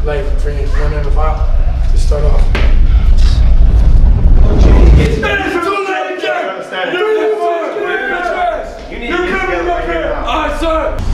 like run in the file to start off. Alright, sir!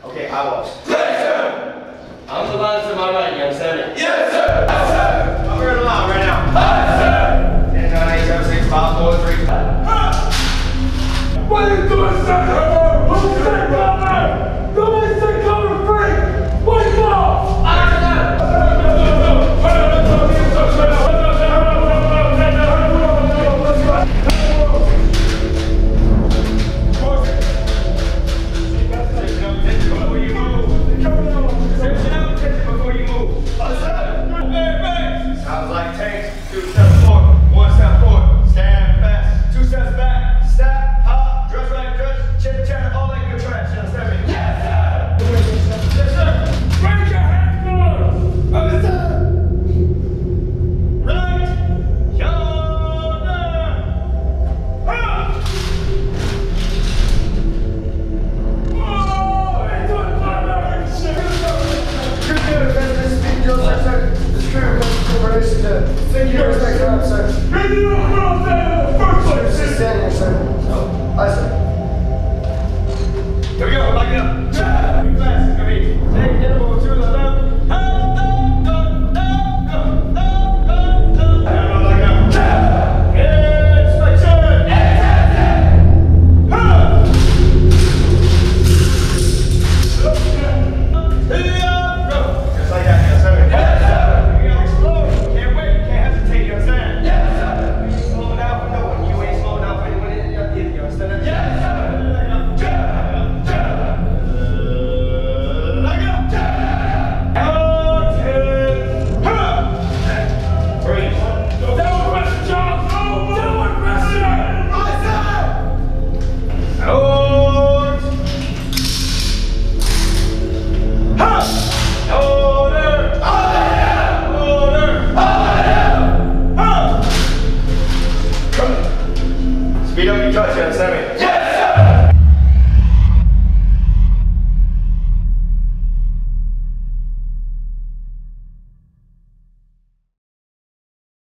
Okay, I was. Yes, sir! On the line to my right, you understand me? Yes, sir! Yes, sir! I'm running along right now. Yes, sir! 10, 9, 8, 7, 6, 5, 4, 3. What are you doing, sir? Who's that brother? Nobody said cover free! What's up? Thank you very much, sir. First place! Stand here, sir. I, sir.